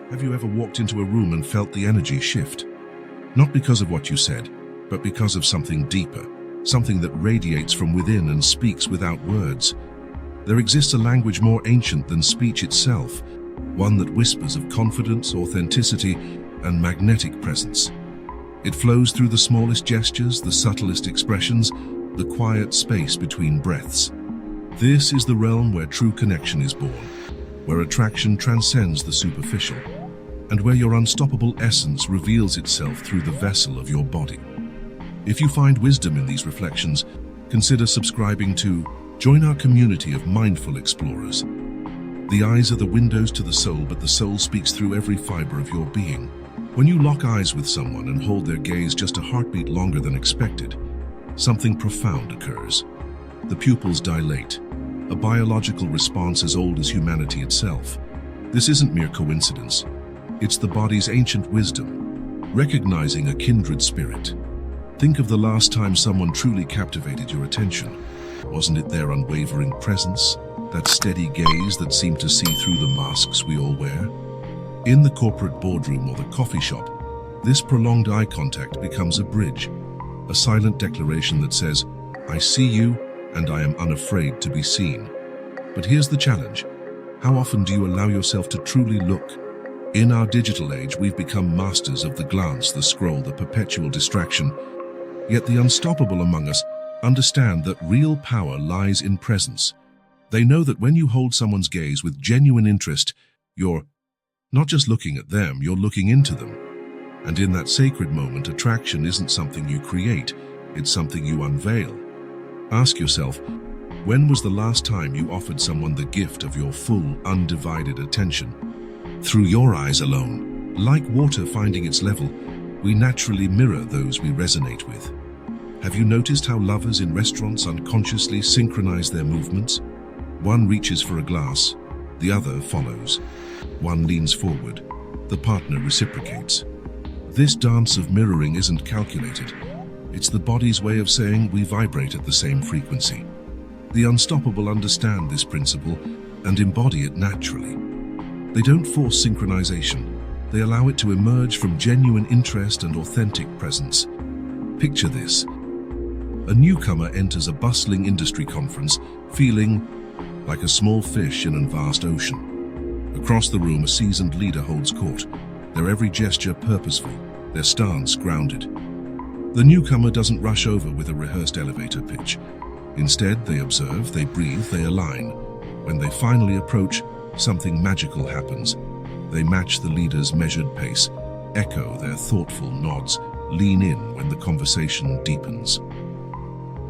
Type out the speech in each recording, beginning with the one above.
Have you ever walked into a room and felt the energy shift? Not because of what you said, but because of something deeper, something that radiates from within and speaks without words. There exists a language more ancient than speech itself, one that whispers of confidence, authenticity, and magnetic presence. It flows through the smallest gestures, the subtlest expressions, the quiet space between breaths. This is the realm where true connection is born, where attraction transcends the superficial, and where your unstoppable essence reveals itself through the vessel of your body. If you find wisdom in these reflections, consider subscribing to join our community of mindful explorers. The eyes are the windows to the soul, but the soul speaks through every fiber of your being. When you lock eyes with someone and hold their gaze just a heartbeat longer than expected, something profound occurs. The pupils dilate, a biological response as old as humanity itself. This isn't mere coincidence. It's the body's ancient wisdom, recognizing a kindred spirit. Think of the last time someone truly captivated your attention. Wasn't it their unwavering presence, that steady gaze that seemed to see through the masks we all wear? In the corporate boardroom or the coffee shop, this prolonged eye contact becomes a bridge, a silent declaration that says, "I see you, and I am unafraid to be seen." But here's the challenge. How often do you allow yourself to truly look? In our digital age, we've become masters of the glance, the scroll, the perpetual distraction. Yet the unstoppable among us understand that real power lies in presence. They know that when you hold someone's gaze with genuine interest, you're not just looking at them, you're looking into them. And in that sacred moment, attraction isn't something you create, it's something you unveil. Ask yourself, when was the last time you offered someone the gift of your full, undivided attention? Through your eyes alone, like water finding its level, we naturally mirror those we resonate with. Have you noticed how lovers in restaurants unconsciously synchronize their movements? One reaches for a glass, the other follows. One leans forward, the partner reciprocates. This dance of mirroring isn't calculated. It's the body's way of saying we vibrate at the same frequency. The unstoppable understand this principle and embody it naturally. They don't force synchronization. They allow it to emerge from genuine interest and authentic presence. Picture this. A newcomer enters a bustling industry conference, feeling like a small fish in a vast ocean. Across the room, a seasoned leader holds court, their every gesture purposeful, their stance grounded. The newcomer doesn't rush over with a rehearsed elevator pitch. Instead, they observe, they breathe, they align. When they finally approach, something magical happens. They match the leader's measured pace, echo their thoughtful nods, lean in when the conversation deepens.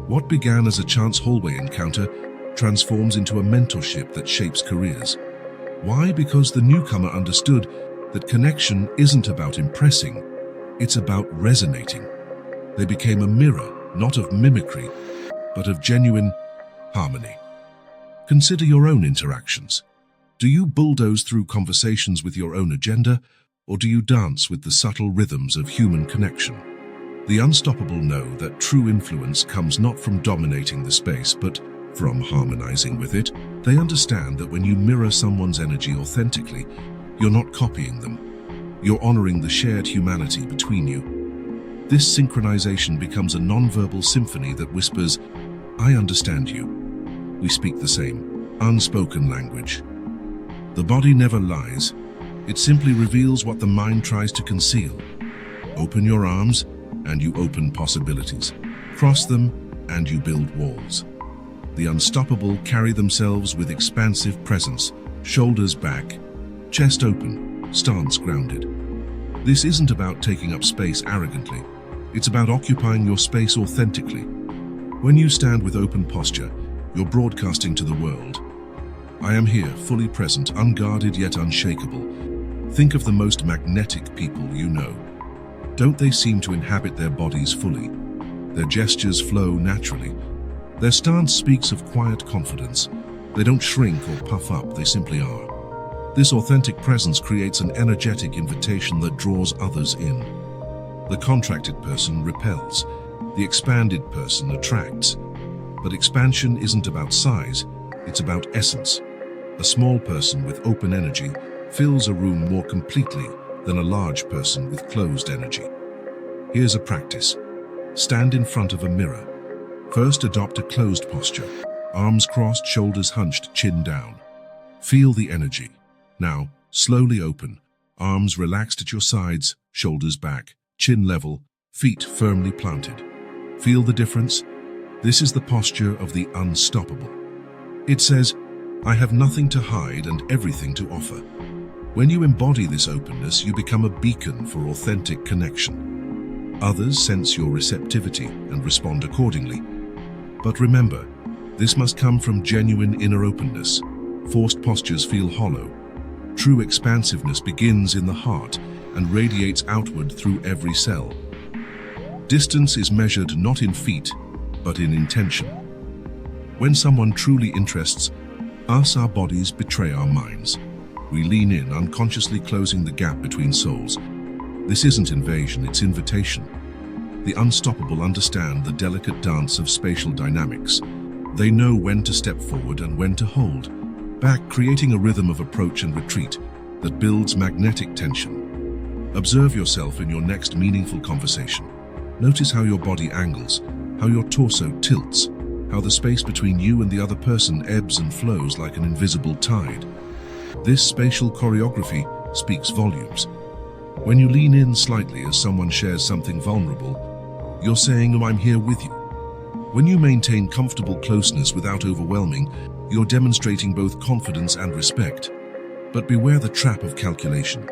What began as a chance hallway encounter transforms into a mentorship that shapes careers. Why? Because the newcomer understood that connection isn't about impressing, it's about resonating. They became a mirror, not of mimicry, but of genuine harmony. Consider your own interactions. Do you bulldoze through conversations with your own agenda, or do you dance with the subtle rhythms of human connection? The unstoppable know that true influence comes not from dominating the space, but from harmonizing with it. They understand that when you mirror someone's energy authentically, you're not copying them. You're honoring the shared humanity between you. This synchronization becomes a nonverbal symphony that whispers, "I understand you." We speak the same, unspoken language. The body never lies. It simply reveals what the mind tries to conceal. Open your arms, and you open possibilities. Cross them, and you build walls. The unstoppable carry themselves with expansive presence, shoulders back, chest open, stance grounded. This isn't about taking up space arrogantly. It's about occupying your space authentically. When you stand with open posture, you're broadcasting to the world. I am here, fully present, unguarded yet unshakable. Think of the most magnetic people you know. Don't they seem to inhabit their bodies fully? Their gestures flow naturally. Their stance speaks of quiet confidence. They don't shrink or puff up, they simply are. This authentic presence creates an energetic invitation that draws others in. The contracted person repels. The expanded person attracts. But expansion isn't about size, it's about essence. A small person with open energy fills a room more completely than a large person with closed energy. Here's a practice. Stand in front of a mirror. First, adopt a closed posture. Arms crossed, shoulders hunched, chin down. Feel the energy. Now, slowly open. Arms relaxed at your sides, shoulders back, chin level, feet firmly planted. Feel the difference? This is the posture of the unstoppable. It says, I have nothing to hide and everything to offer. When you embody this openness, you become a beacon for authentic connection. Others sense your receptivity and respond accordingly. But remember, this must come from genuine inner openness. Forced postures feel hollow. True expansiveness begins in the heart and radiates outward through every cell. Distance is measured not in feet, but in intention. When someone truly interests us, our bodies betray our minds. We lean in, unconsciously closing the gap between souls. This isn't invasion, it's invitation. The unstoppable understand the delicate dance of spatial dynamics. They know when to step forward and when to hold back, creating a rhythm of approach and retreat that builds magnetic tension. Observe yourself in your next meaningful conversation. Notice how your body angles, how your torso tilts, how the space between you and the other person ebbs and flows like an invisible tide. This spatial choreography speaks volumes. When you lean in slightly as someone shares something vulnerable, you're saying, I'm here with you. When you maintain comfortable closeness without overwhelming, you're demonstrating both confidence and respect. But beware the trap of calculation.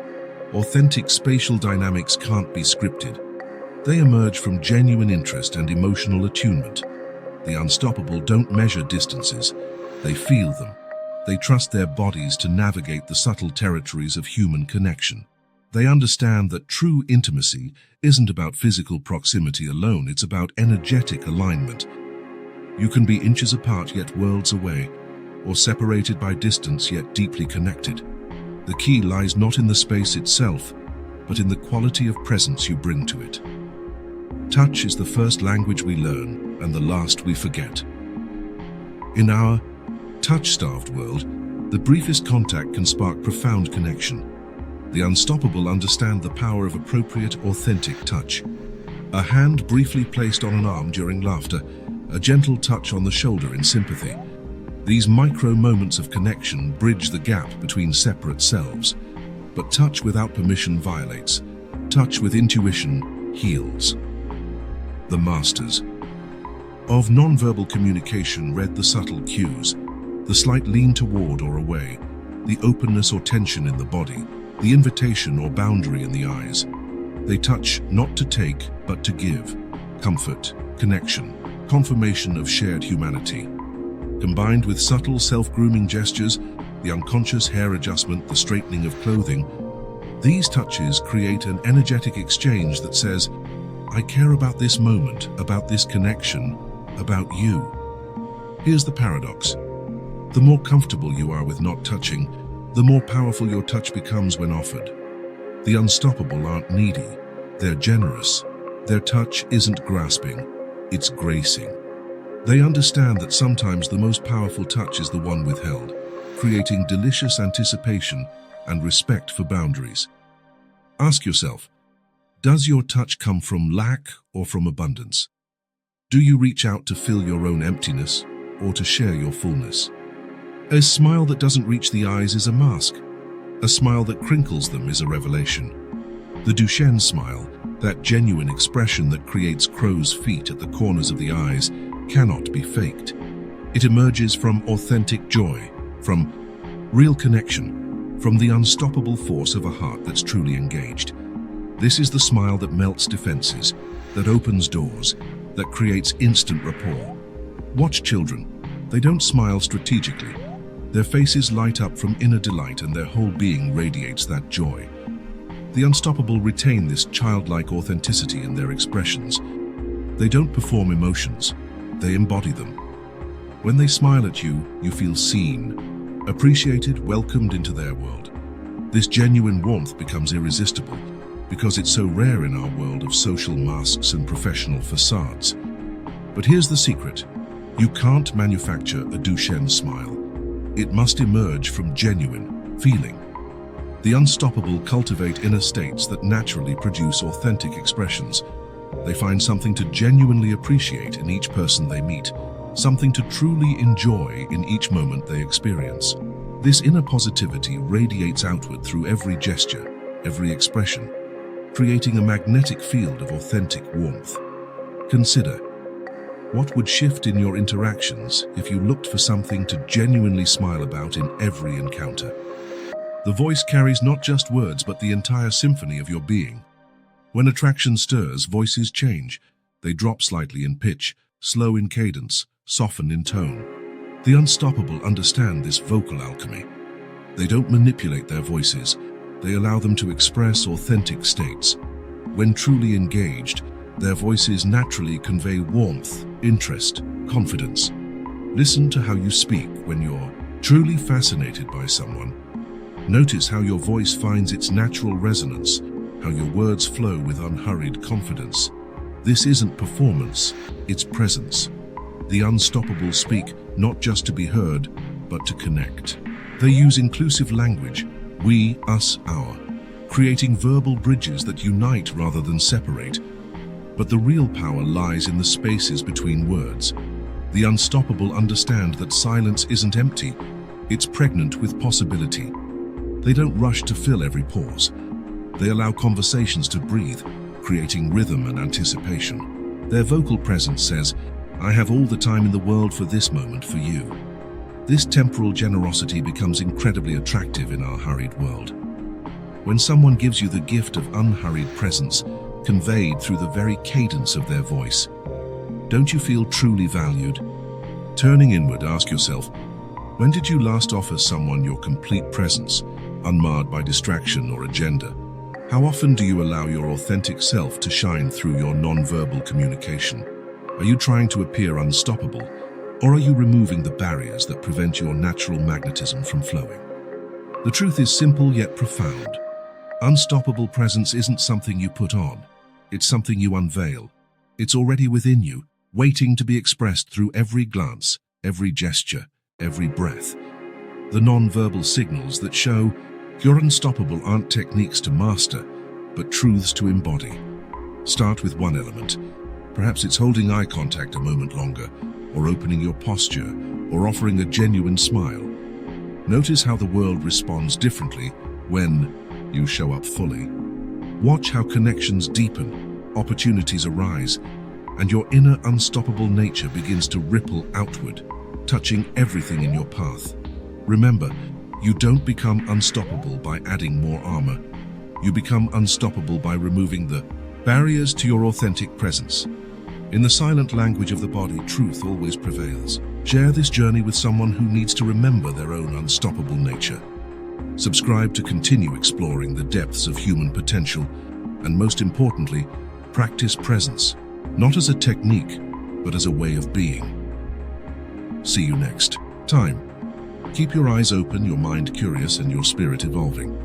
Authentic spatial dynamics can't be scripted. They emerge from genuine interest and emotional attunement. The unstoppable don't measure distances, they feel them. They trust their bodies to navigate the subtle territories of human connection. They understand that true intimacy isn't about physical proximity alone, it's about energetic alignment. You can be inches apart yet worlds away, or separated by distance yet deeply connected. The key lies not in the space itself, but in the quality of presence you bring to it. Touch is the first language we learn and the last we forget. In our touch-starved world, the briefest contact can spark profound connection. The unstoppable understand the power of appropriate, authentic touch. A hand briefly placed on an arm during laughter, a gentle touch on the shoulder in sympathy. These micro moments of connection bridge the gap between separate selves. But touch without permission violates. Touch with intuition heals. The masters of nonverbal communication read the subtle cues, the slight lean toward or away, the openness or tension in the body, the invitation or boundary in the eyes. They touch not to take, but to give. Comfort, connection, confirmation of shared humanity. Combined with subtle self-grooming gestures, the unconscious hair adjustment, the straightening of clothing, these touches create an energetic exchange that says, I care about this moment, about this connection, about you. Here's the paradox. The more comfortable you are with not touching, the more powerful your touch becomes when offered. The unstoppable aren't needy, they're generous. Their touch isn't grasping, it's gracing. They understand that sometimes the most powerful touch is the one withheld, creating delicious anticipation and respect for boundaries. Ask yourself, does your touch come from lack or from abundance? Do you reach out to fill your own emptiness or to share your fullness? A smile that doesn't reach the eyes is a mask. A smile that crinkles them is a revelation. The Duchenne smile, that genuine expression that creates crow's feet at the corners of the eyes, cannot be faked. It emerges from authentic joy, from real connection, from the unstoppable force of a heart that's truly engaged. This is the smile that melts defenses, that opens doors, that creates instant rapport. Watch children. They don't smile strategically. Their faces light up from inner delight and their whole being radiates that joy. The unstoppable retain this childlike authenticity in their expressions. They don't perform emotions, they embody them. When they smile at you, you feel seen, appreciated, welcomed into their world. This genuine warmth becomes irresistible because it's so rare in our world of social masks and professional facades. But here's the secret. You can't manufacture a Duchenne smile. It must emerge from genuine feeling. The unstoppable cultivate inner states that naturally produce authentic expressions. They find something to genuinely appreciate in each person they meet, something to truly enjoy in each moment they experience. This inner positivity radiates outward through every gesture, every expression, creating a magnetic field of authentic warmth. Consider, what would shift in your interactions if you looked for something to genuinely smile about in every encounter? The voice carries not just words but the entire symphony of your being. When attraction stirs, voices change. They drop slightly in pitch, slow in cadence, soften in tone. The unstoppable understand this vocal alchemy. They don't manipulate their voices. They allow them to express authentic states. When truly engaged, their voices naturally convey warmth, interest, confidence. Listen to how you speak when you're truly fascinated by someone. Notice how your voice finds its natural resonance, how your words flow with unhurried confidence. This isn't performance, it's presence. The unstoppable speak not just to be heard, but to connect. They use inclusive language, we, us, our, creating verbal bridges that unite rather than separate. But the real power lies in the spaces between words. The unstoppable understand that silence isn't empty, it's pregnant with possibility. They don't rush to fill every pause. They allow conversations to breathe, creating rhythm and anticipation. Their vocal presence says, I have all the time in the world for this moment for you. This temporal generosity becomes incredibly attractive in our hurried world. When someone gives you the gift of unhurried presence, conveyed through the very cadence of their voice, don't you feel truly valued? Turning inward, ask yourself, when did you last offer someone your complete presence, unmarred by distraction or agenda? How often do you allow your authentic self to shine through your non-verbal communication? Are you trying to appear unstoppable, or are you removing the barriers that prevent your natural magnetism from flowing? The truth is simple yet profound. Unstoppable presence isn't something you put on. It's something you unveil. It's already within you, waiting to be expressed through every glance, every gesture, every breath. The non-verbal signals that show you're unstoppable aren't techniques to master, but truths to embody. Start with one element. Perhaps it's holding eye contact a moment longer, or opening your posture, or offering a genuine smile. Notice how the world responds differently when you show up fully. Watch how connections deepen, opportunities arise, and your inner unstoppable nature begins to ripple outward, touching everything in your path. Remember, you don't become unstoppable by adding more armor. You become unstoppable by removing the barriers to your authentic presence. In the silent language of the body, truth always prevails. Share this journey with someone who needs to remember their own unstoppable nature. Subscribe to continue exploring the depths of human potential, and most importantly, practice presence, not as a technique, but as a way of being. See you next time. Keep your eyes open, your mind curious, and your spirit evolving.